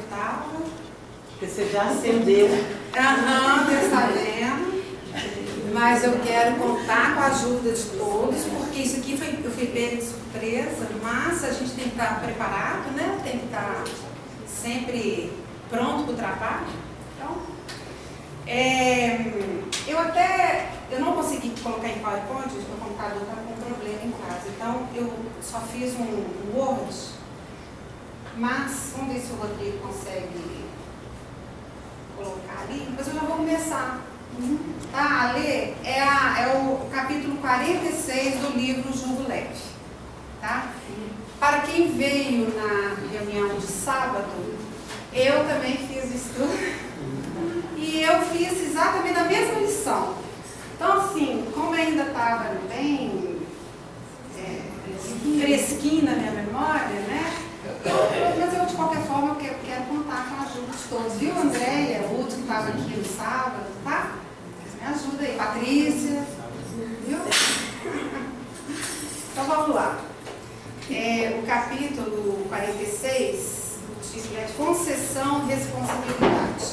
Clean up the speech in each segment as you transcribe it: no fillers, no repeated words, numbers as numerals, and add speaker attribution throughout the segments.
Speaker 1: estava.
Speaker 2: Porque você já acendeu.
Speaker 1: Deus está vendo. Mas eu quero contar com a ajuda de todos, porque isso aqui eu fui pega de surpresa, mas a gente tem que estar preparado, né? Tem que estar sempre pronto para o trabalho. Então, eu não consegui colocar em PowerPoint, o computador está com um problema em casa, então eu só fiz um Word, mas vamos ver se o Rodrigo consegue colocar ali, mas eu já vou começar. Tá, a ler é o capítulo 46 do livro Jugo Leve. Tá? Para quem veio na reunião de sábado, eu também fiz estudo e eu fiz exatamente a mesma lição. Então, assim, como ainda estava bem fresquinho na minha memória, né? Mas eu, de qualquer forma, eu quero contar com a ajuda de todos. Viu, Andréia, o Ruth, que estava aqui no sábado, tá? Me ajuda aí, Patrícia. Viu? Então, vamos lá. O capítulo 46, o título é Concessão e Responsabilidade.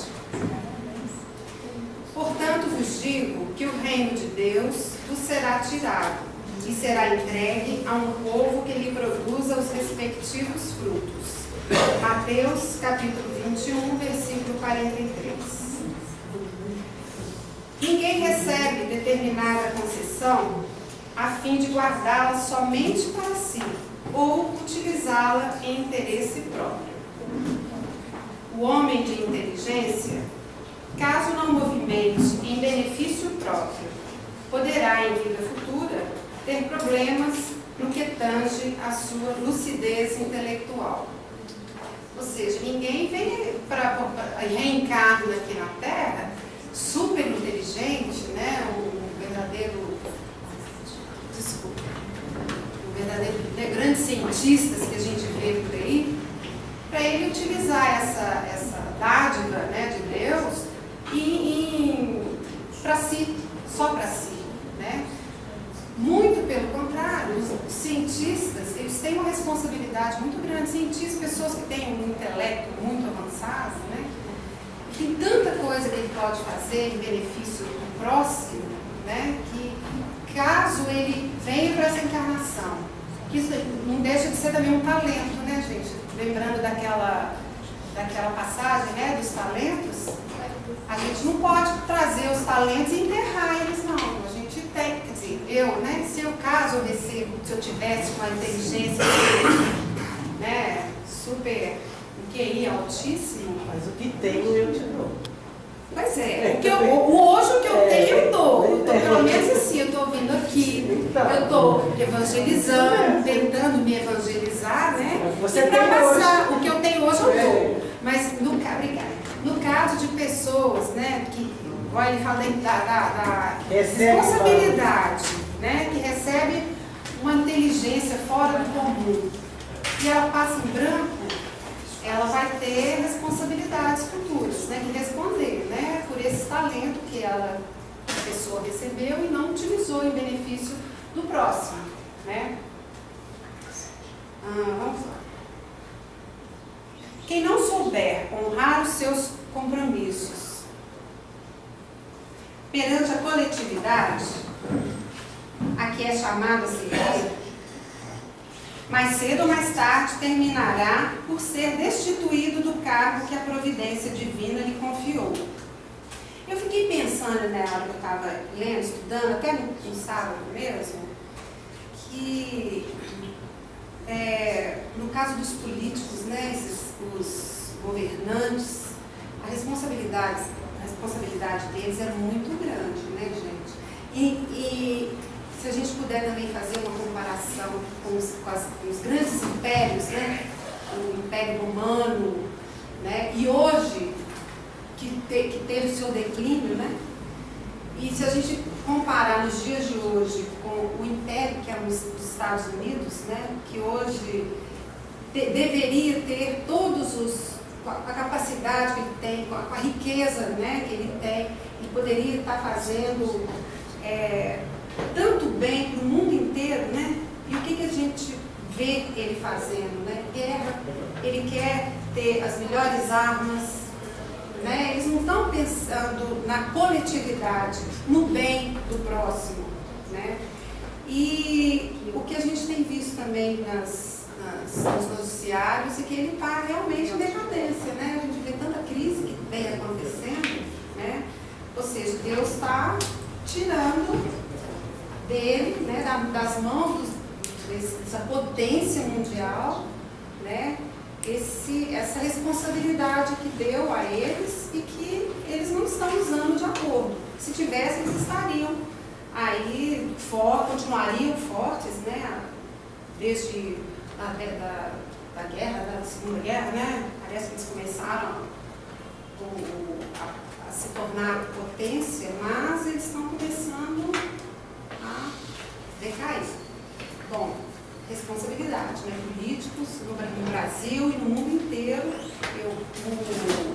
Speaker 1: Portanto, vos digo que o reino de Deus vos será tirado e será entregue a um povo que lhe produza os respectivos frutos. Mateus, capítulo 21, versículo 43. Ninguém recebe determinada concessão a fim de guardá-la somente para si ou utilizá-la em interesse próprio. O homem de inteligência, caso não movimente em benefício próprio, poderá em vida futura ter problemas no que tange a sua lucidez intelectual. Ou seja, ninguém vem reencarna aqui na Terra super inteligente, né? Um verdadeiro grandes cientistas que a gente vê por aí, para ele utilizar essa dádiva, né, de Deus para si, só para si, né? Muito pelo contrário, os cientistas, eles têm uma responsabilidade muito grande. Cientistas, pessoas que têm um intelecto muito avançado, né? Tem tanta coisa que ele pode fazer em benefício do próximo, né? Que caso ele venha para essa encarnação, que isso não deixa de ser também um talento, né, gente? Lembrando daquela passagem, né, dos talentos, a gente não pode trazer os talentos e enterrar eles, não. A gente tem, quer dizer, eu, né, se eu tivesse uma inteligência, né, super, um QI altíssimo.
Speaker 2: Mas o que tenho eu te dou.
Speaker 1: Pois é, hoje o que eu tenho eu dou. Pelo menos assim, eu estou vindo aqui, eu estou evangelizando, tentando me evangelizar, né?
Speaker 2: Você
Speaker 1: e para passar,
Speaker 2: hoje.
Speaker 1: o que eu tenho hoje eu dou. Mas no caso de pessoas, né, que, olha, ele fala da responsabilidade, né, que recebe uma inteligência fora do comum, e ela passa em branco, ela vai ter responsabilidades futuras, né, de responder, né, por esse talento que a pessoa recebeu e não utilizou em benefício do próximo, né? Vamos lá. Quem não souber honrar os seus compromissos perante a coletividade, a que é chamada a seguir, mais cedo ou mais tarde terminará por ser destituído do cargo que a providência divina lhe confiou. Eu fiquei pensando na hora que eu estava lendo, estudando, até no sábado mesmo, que no caso dos políticos, né, os governantes, a responsabilidade deles é muito grande, né, gente? E se a gente puder também fazer uma comparação com os grandes impérios, né? O Império Romano, né? E hoje, que teve o seu declínio, né? E se a gente comparar nos dias de hoje com o Império, que é dos Estados Unidos, né? Que hoje deveria ter a capacidade que ele tem, com a riqueza, né, que ele tem, ele poderia estar fazendo tanto bem para o mundo inteiro, né? E o que a gente ver ele fazendo, né? Guerra, ele quer ter as melhores armas, né? Eles não estão pensando na coletividade, no bem do próximo, né? E o que a gente tem visto também nos noticiários é que ele está realmente em decadência, né? A gente vê tanta crise que vem acontecendo, né? Ou seja, Deus está tirando dele, né, das mãos dessa potência mundial, né, essa responsabilidade que deu a eles e que eles não estão usando de acordo. Se tivessem, eles estariam aí, continuariam fortes, né, desde da guerra, da Segunda Guerra, né, parece que eles começaram a se tornar potência, mas eles estão começando a decair. Bom, responsabilidade, né? Políticos no Brasil e no mundo inteiro,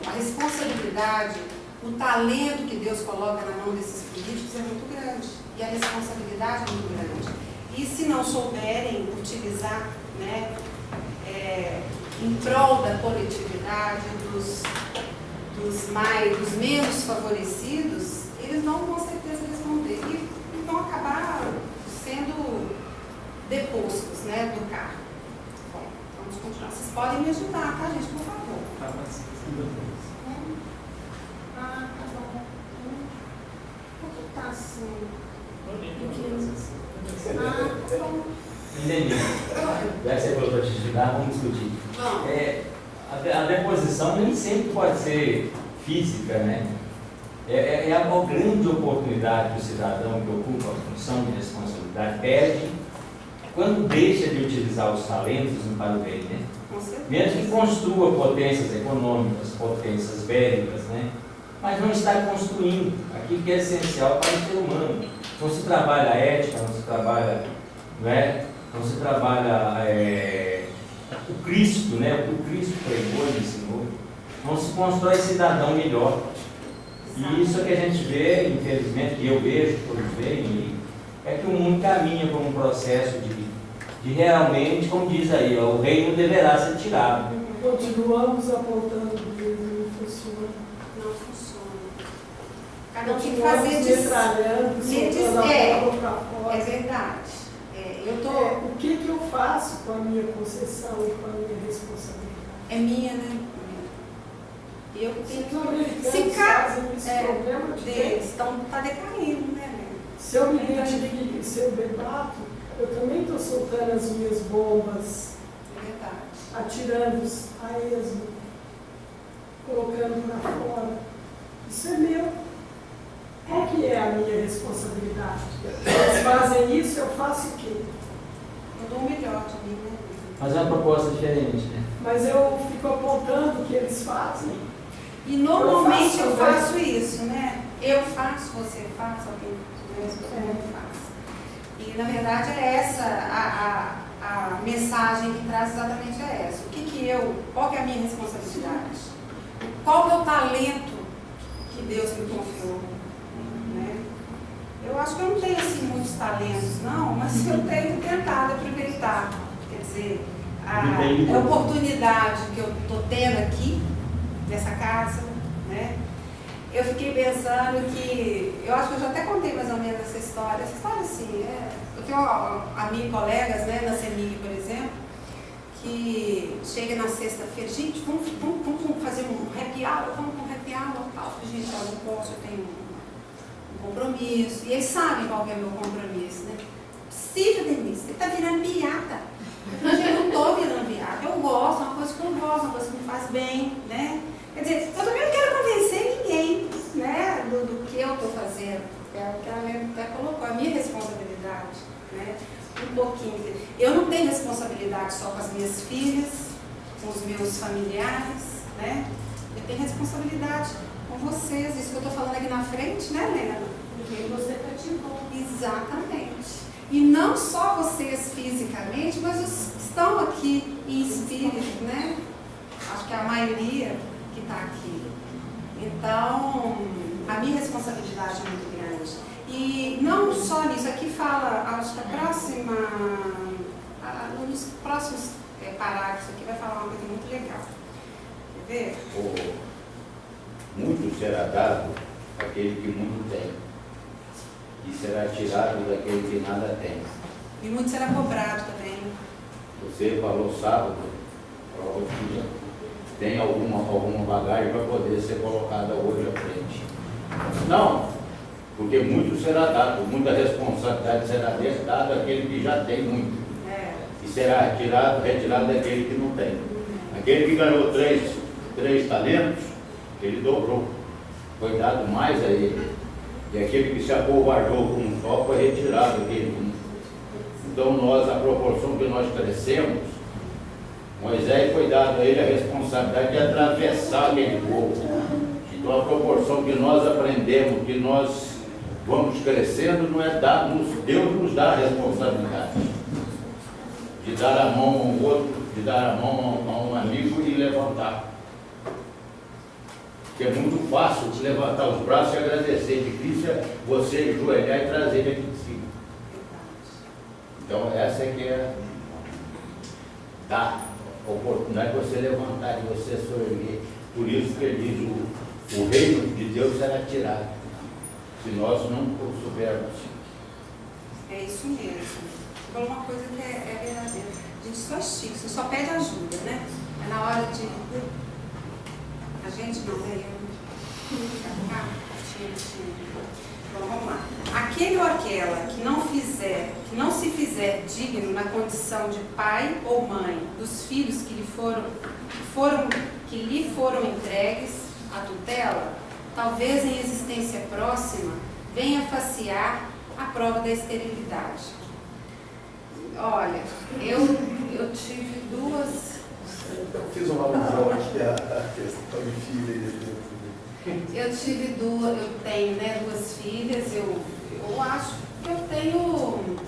Speaker 1: a responsabilidade, o talento que Deus coloca na mão desses políticos é muito grande e a responsabilidade é muito grande. E se não souberem utilizar, né, em prol da coletividade, dos menos favorecidos, eles vão com certeza responder e vão acabar sendo depostos, né, do cargo. Bom, vamos continuar. Vocês podem me ajudar, tá, gente? Por favor.
Speaker 3: Tá
Speaker 1: bom. Por que tá assim? Tá bom.
Speaker 3: Entendi. Já que você falou para te ajudar, vamos discutir. A deposição nem sempre pode ser física, né? É uma grande oportunidade que o cidadão que ocupa a função de responsabilidade perde quando deixa de utilizar os talentos para o bem, né? Mesmo que construa potências econômicas, potências bélicas, né? Mas não está construindo aquilo que é essencial para o ser humano. Não se trabalha a ética, não se trabalha, né? Não se trabalha o Cristo, né? O que o Cristo pregou e ensinou. Não se constrói cidadão melhor. E isso é que a gente vê, infelizmente, que eu vejo, todos veem, é que o mundo caminha por um processo de realmente, como diz aí, o reino deverá ser tirado.
Speaker 4: Continuamos apontando o dedo e não funciona.
Speaker 1: Não funciona. Cada um tem que fazer é verdade.
Speaker 4: O que eu faço com a minha concessão e com a minha responsabilidade?
Speaker 1: É minha, né? Eu tenho
Speaker 4: que...
Speaker 1: Se cada
Speaker 4: problema
Speaker 1: deles está decaindo, né?
Speaker 4: Se eu me identifico, se eu debato, eu também estou soltando as minhas bombas, atirando a esmo, colocando para fora. Isso é meu. Qual que é a minha responsabilidade? Eles fazem isso, eu faço o quê?
Speaker 1: Eu dou o melhor de mim, né?
Speaker 3: Mas é uma proposta diferente, né?
Speaker 4: Mas eu fico apontando o que eles fazem.
Speaker 1: E normalmente eu faço isso, né? Eu faço, você faz, alguém faz. E na verdade é essa a mensagem que traz exatamente é essa. Qual que é a minha responsabilidade? Qual é o talento que Deus me confiou? Né? Eu acho que eu não tenho assim muitos talentos, não, mas eu tenho tentado aproveitar. Quer dizer, a oportunidade que eu estou tendo aqui, nessa casa, né? Eu fiquei pensando que, eu acho que eu já até contei mais ou menos essa história assim, eu tenho colegas, né, na CEMIG, por exemplo, que chega na sexta-feira, gente, vamos fazer um happy hour, vamos com um happy hour, tal, gente, eu não posso, eu tenho um compromisso, e eles sabem qual que é o meu compromisso, né? Possível, Denise, você está virando piada. Eu não estou virando piada, eu gosto, é uma coisa que eu gosto, uma coisa que me faz bem, né? Quer dizer, eu também não quero convencer ninguém, né, do que eu estou fazendo. É o que ela até colocou, a minha responsabilidade, né? Um pouquinho. Eu não tenho responsabilidade só com as minhas filhas, com os meus familiares, né? Eu tenho responsabilidade com vocês, isso que eu estou falando aqui na frente, né, Helena?
Speaker 4: Porque você cativou.
Speaker 1: Exatamente. E não só vocês fisicamente, mas os que estão aqui em espírito, né? Acho que a maioria que está aqui. Então, a minha responsabilidade é muito grande. E não só nisso, aqui fala, acho que a nos próximos parágrafos aqui vai falar uma coisa muito legal. Quer ver?
Speaker 5: Muito será dado àquele que muito tem, e será tirado daquele que nada tem.
Speaker 1: E muito será cobrado também.
Speaker 5: Você falou sábado, tem alguma bagagem para poder ser colocada hoje à frente. Não, porque muito será dado, muita responsabilidade será dada àquele que já tem muito. E será retirado daquele que não tem. Aquele que ganhou três talentos, ele dobrou. Foi dado mais a ele. E aquele que se acovardou com um só foi retirado aquele com. Então nós, a proporção que nós crescemos, Moisés foi dado a ele a responsabilidade de atravessar aquele povo. Então a proporção que nós aprendemos, que nós vamos crescendo, não é Deus nos dá a responsabilidade de dar a mão a um outro, de dar a mão a um amigo e levantar. Porque é muito fácil de levantar os braços e agradecer. Difícil é você ajoelhar e trazer ele aqui de cima. Então essa é que é a oportunidade de você levantar, de você sorrir. Por isso que ele diz, o reino de Deus será tirado, se nós não soubermos.
Speaker 1: É isso mesmo. Falou uma coisa que é verdadeira. A gente só estica, você só pede ajuda, né? É na hora de... A gente não, né? Bom, vamos lá. Aquele ou aquela que não se fizer digno na condição de pai ou mãe dos filhos que lhe foram entregues à tutela, talvez em existência próxima venha facear a prova da esterilidade. Olha, eu tive duas...
Speaker 6: Eu fiz uma alusão aqui à questão de filha.
Speaker 1: Eu tive duas, eu tenho, né, duas filhas, eu acho que eu tenho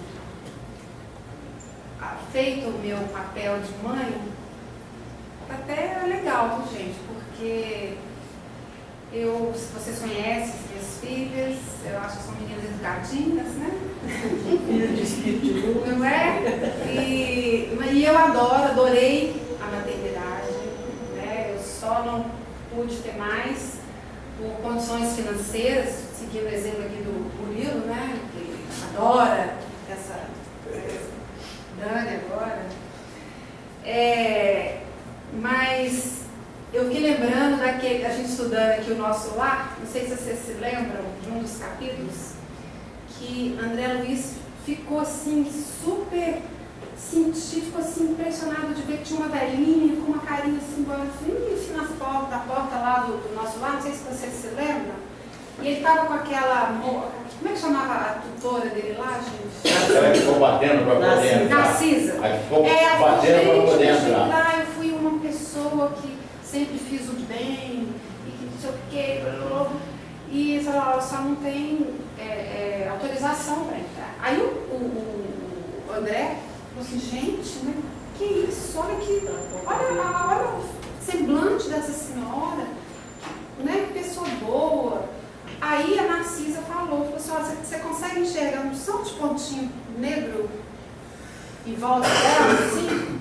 Speaker 1: feito o meu papel de mãe até legal, gente, porque se vocês conhecem as minhas filhas, eu acho que são meninas educadinhas, né?
Speaker 2: Filha de espírito de luz.
Speaker 1: Não é? E eu adorei a maternidade, né? Eu só não pude ter mais por condições financeiras, seguindo o exemplo aqui do Murilo, né? Que adora essa Dani agora. Mas eu fiquei lembrando daquele, a gente estudando aqui o Nosso Lar, não sei se vocês se lembram de um dos capítulos, que André Luiz ficou assim, super científico, assim, impressionado de ver que tinha uma velhinha com uma carinha assim, assim na porta lá do Nosso Lar, não sei se vocês se lembram, e ele estava com aquela, como é que chamava a tutora dele lá, gente?
Speaker 5: Ela ficou batendo para poder entrar.
Speaker 1: Narcisa.
Speaker 5: Aí ficou batendo para poder entrar.
Speaker 1: Eu fui uma pessoa que sempre fiz o bem, e que não sei o quê, e ele falou, só não tem autorização para entrar. Aí o André falou assim, gente, né, que isso, olha o semblante dessa senhora, né, que pessoa boa. Aí a Narcisa falou assim, olha, você consegue enxergar um só de pontinho negro em volta dela, assim?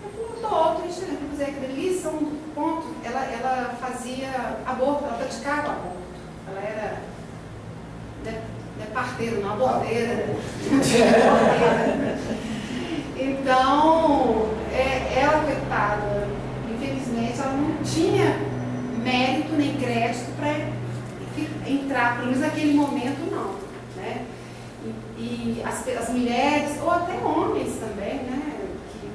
Speaker 1: Eu falei, tô enxergando, quer dizer, aquele ali são pontos, ela fazia aborto, ela praticava aborto, ela era parteira, não aborteira. Então, ela, coitada, infelizmente, ela não tinha mérito nem crédito para entrar, pelo menos naquele momento não, né? E as mulheres, ou até homens também, né, que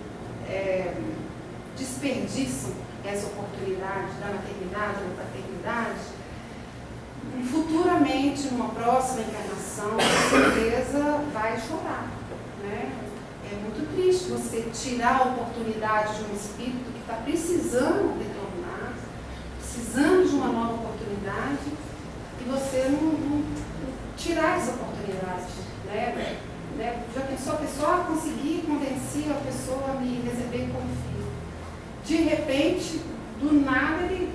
Speaker 1: desperdiçam essa oportunidade da maternidade, da paternidade, futuramente, numa próxima encarnação, com certeza vai chorar, né? É muito triste você tirar a oportunidade de um espírito que está precisando retornar, precisando de uma nova oportunidade, e você não tirar essa oportunidade, né? Já pensou a pessoa conseguir convencer a pessoa a me receber como filho? De repente, do nada, ele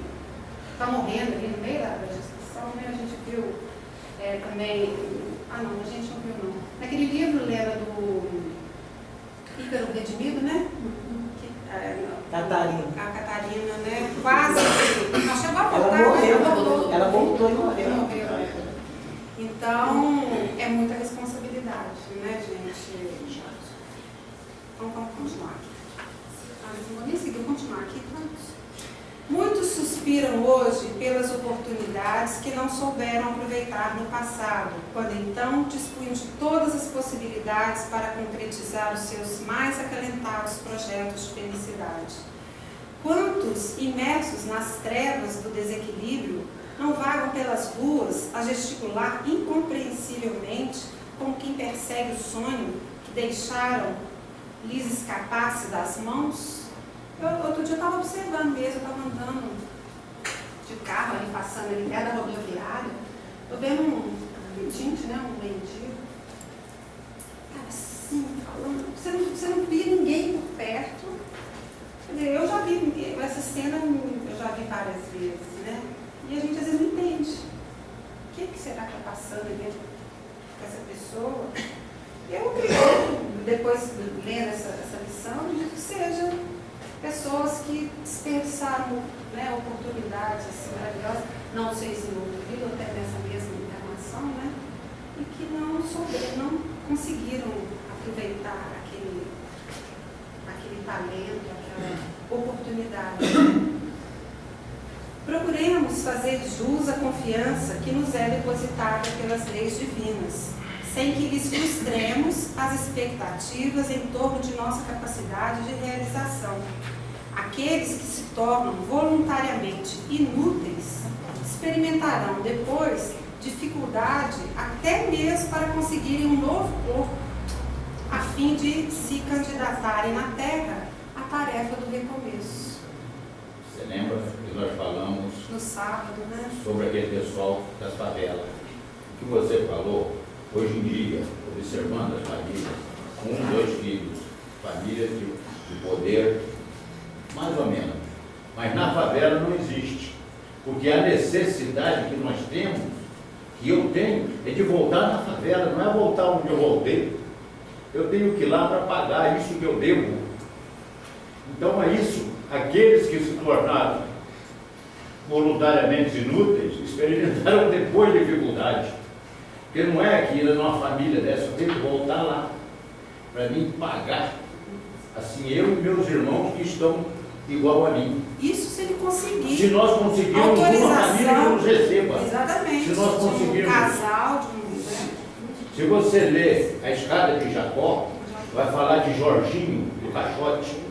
Speaker 1: está morrendo ali no meio da discussão, né? A gente viu também... Ah, não, a gente não viu, não. Naquele livro, Lena, do Ícaro Redimido, né?
Speaker 2: Catarina.
Speaker 1: A Catarina, né? Quase. Não chegou a voltar,
Speaker 2: Ela voltou e morreu.
Speaker 1: Então, é muita responsabilidade, né, gente? Então, vamos continuar aqui. Não vou nem seguir, vou continuar aqui. Muitos suspiram hoje pelas oportunidades que não souberam aproveitar no passado, quando então dispunham de todas as possibilidades para concretizar os seus mais acalentados projetos de felicidade. Quantos, imersos nas trevas do desequilíbrio, não vagam pelas ruas a gesticular incompreensivelmente como quem persegue o sonho que deixaram lhes escapar-se das mãos? Outro dia eu estava observando mesmo, eu estava andando de carro ali, passando ali perto da rodoviária, eu vendo um pedinte, né, um mendigo, cara, assim, falando, você não via ninguém por perto. Quer dizer, eu já vi, essa cena eu já vi várias vezes, né, e a gente às vezes não entende. O que será que está passando dentro dessa pessoa? Eu acredito, depois lendo essa lição, que seja pessoas que desperdiçaram, né, oportunidades assim, maravilhosas, não sei se no outro vida, até nessa mesma encarnação, né, e que não souberam, não conseguiram aproveitar aquele talento, aquela oportunidade. Procuremos fazer jus à confiança que nos é depositada pelas leis divinas, sem que lhes frustremos as expectativas em torno de nossa capacidade de realização. Aqueles que se tornam voluntariamente inúteis experimentarão depois dificuldade até mesmo para conseguirem um novo corpo, a fim de se candidatarem na Terra à tarefa do recomeço.
Speaker 5: Você lembra que nós falamos
Speaker 1: no sábado, né?
Speaker 5: Sobre aquele pessoal das favelas? O que você falou? Hoje em dia, observando as famílias, 1, 2 filhos, famílias de poder, mais ou menos. Mas na favela não existe. Porque a necessidade que nós temos, que eu tenho, é de voltar na favela, não é voltar onde eu voltei. Eu tenho que ir lá para pagar isso que eu devo. Então é isso. Aqueles que se tornaram voluntariamente inúteis, experimentaram depois dificuldade. Porque não é que ir numa família dessa, eu tenho que voltar lá, para mim pagar, assim, eu e meus irmãos que estão igual a mim.
Speaker 1: Isso se ele conseguir.
Speaker 5: Se nós conseguirmos uma família que nos receba.
Speaker 1: Exatamente.
Speaker 5: Se nós conseguirmos.
Speaker 1: Um casal,
Speaker 5: Se você ler a Escada de Jacó, vai falar de Jorginho do Caixote.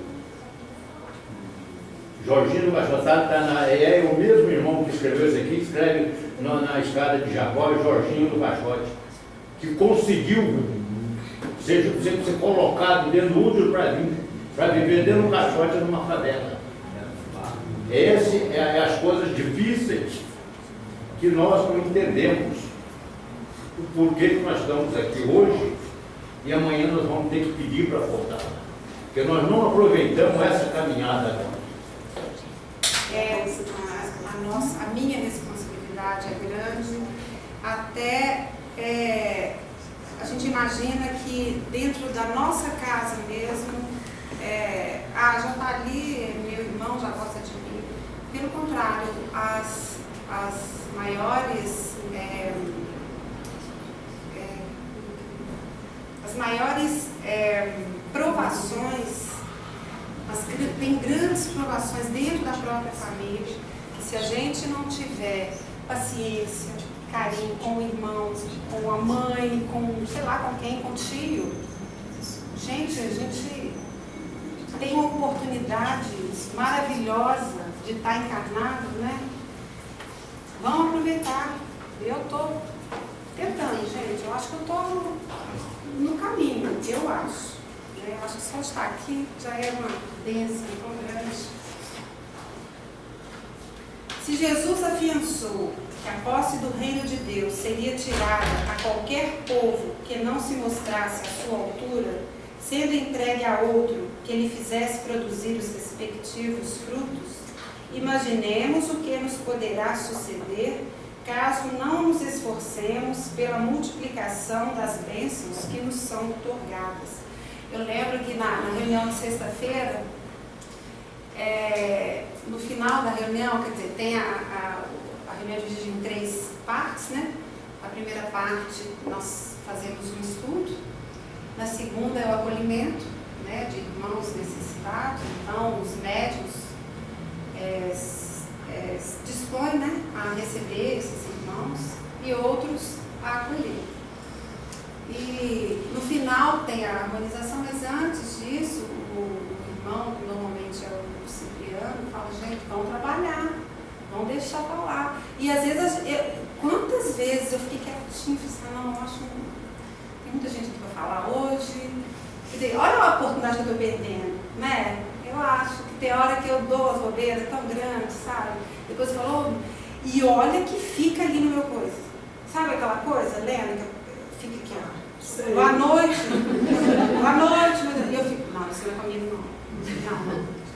Speaker 5: Jorginho do Caixote, é o mesmo irmão que escreveu isso aqui, escreve na Escada de Jacó, Jorginho do Caixote, que conseguiu ser colocado dentro do útero para viver dentro de um caixote numa favela. Essas é as coisas difíceis que nós não entendemos. O porquê que nós estamos aqui hoje e amanhã nós vamos ter que pedir para voltar. Porque nós não aproveitamos essa caminhada agora.
Speaker 1: A minha responsabilidade é grande, até a gente imagina que dentro da nossa casa mesmo, já está ali, meu irmão já gosta de mim. Pelo contrário, as maiores provações, tem grandes provações dentro da própria família, que se a gente não tiver paciência, carinho com o irmão, com a mãe, com sei lá com quem, com o tio, a gente tem uma oportunidade maravilhosa de estar encarnado, né? Vamos aproveitar. Eu estou tentando, gente. Eu acho que eu estou no caminho, eu acho. Eu acho que só estar aqui já é uma bênção tão grande. Se Jesus afiançou que a posse do reino de Deus seria tirada a qualquer povo que não se mostrasse à sua altura, sendo entregue a outro que lhe fizesse produzir os respectivos frutos, imaginemos o que nos poderá suceder caso não nos esforcemos pela multiplicação das bênçãos que nos são otorgadas. Eu lembro que na reunião de sexta-feira, no final da reunião, quer dizer, tem a reunião é dividida em 3 partes, né? A primeira parte nós fazemos um estudo, na segunda é o acolhimento, né, de irmãos necessitados. Então os médiuns dispõem, né, a receber esses irmãos e outros a acolher. E no final tem a harmonização, mas antes disso, o irmão, que normalmente é o Cipriano, fala, gente, vamos trabalhar, vamos deixar pra lá. E às vezes, quantas vezes eu fiquei quietinho, falei, não, eu acho que tem muita gente aqui para falar hoje. Quer dizer, olha a oportunidade que eu estou perdendo, né? Eu acho que tem hora que eu dou as bobeiras tão grandes, sabe? Depois falou, e olha que fica ali no meu coisa. Sabe aquela coisa, Lena, que fica aqui, ó. Boa noite. Boa noite. E eu fico, não, isso não é comigo, não.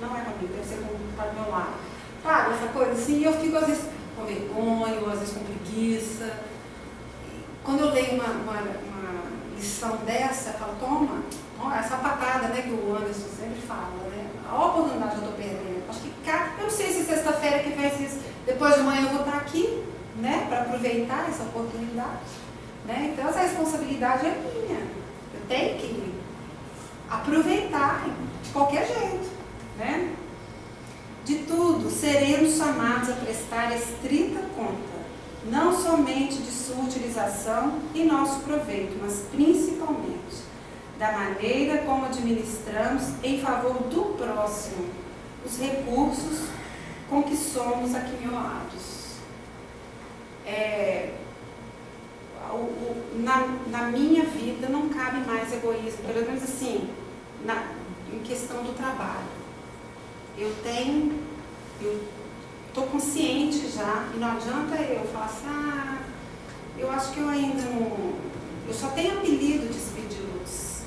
Speaker 1: Não é comigo, deve ser com do meu lado. Sabe, essa coisa assim, e eu fico às vezes com vergonha, ou às vezes com preguiça. Quando eu leio uma lição dessa, eu falo, toma, essa patada, né, que o Anderson sempre fala, né? A oportunidade que eu estou perdendo. Acho que, eu não sei se sexta-feira que vem, depois de amanhã eu vou estar aqui, né, para aproveitar essa oportunidade. Né? Então essa responsabilidade é minha. Eu tenho que aproveitar de qualquer jeito. Né? De tudo, seremos chamados a prestar estrita conta, não somente de sua utilização e nosso proveito, mas principalmente da maneira como administramos em favor do próximo os recursos com que somos aquinhoados. Na minha vida não cabe mais egoísmo, pelo menos assim, em questão do trabalho. Eu estou consciente já, e não adianta eu falar assim, eu acho que eu ainda não, eu só tenho apelido de Speed Luz.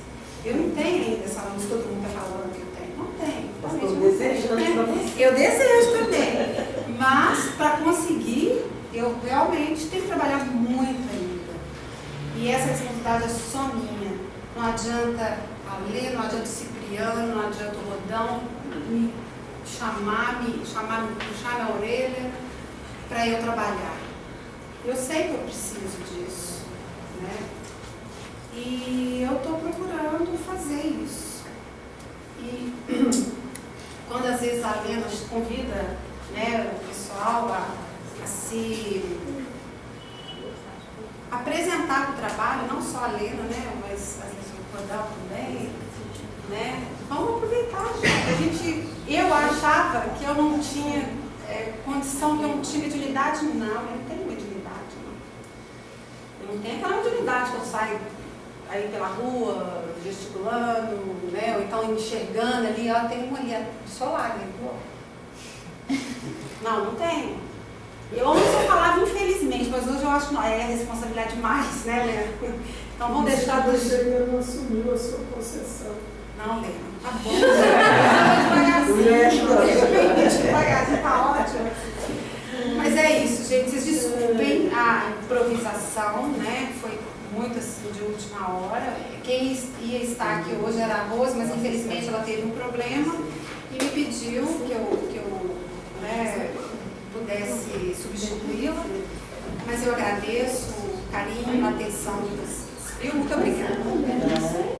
Speaker 1: Eu não tenho ainda essa luz que todo mundo está falando que eu tenho. Não tenho.
Speaker 2: Estou desejando para você.
Speaker 1: Eu desejo também. Mas, para conseguir, eu realmente tenho que trabalhar muito ainda. E essa responsabilidade é só minha. Não adianta a Lê, não adianta o Cipriano, não adianta o Rodão me puxar minha orelha para eu trabalhar. Eu sei que eu preciso disso, né? E eu estou procurando fazer isso. E quando às vezes a Lena convida, né, o pessoal a se apresentar para o trabalho, não só a Lena, né, mas às vezes o Rodão também, né? Vamos aproveitar, gente. Eu achava que eu não tinha condição, que eu não tinha mediunidade. Não, eu não tenho mediunidade, não. Eu não tenho aquela mediunidade que eu saio aí pela rua, gesticulando, né? Ou então enxergando ali, ó, tem uma ali solar, né? Não tenho. Eu antes eu falava infelizmente, mas hoje eu acho que não, é responsabilidade demais, né, Lena? Então vamos deixar dos...
Speaker 4: Você ainda não assumiu a sua concessão.
Speaker 1: Não, Lena, tá bom. Devagarzinho, tá ótimo. Mas é isso, gente. Vocês desculpem a improvisação, né? Foi muito assim de última hora. Quem ia estar aqui hoje era a Rose, mas infelizmente ela teve um problema e me pediu que eu né, pudesse substituí-la. Mas eu agradeço o carinho e a atenção de vocês. Muito obrigada.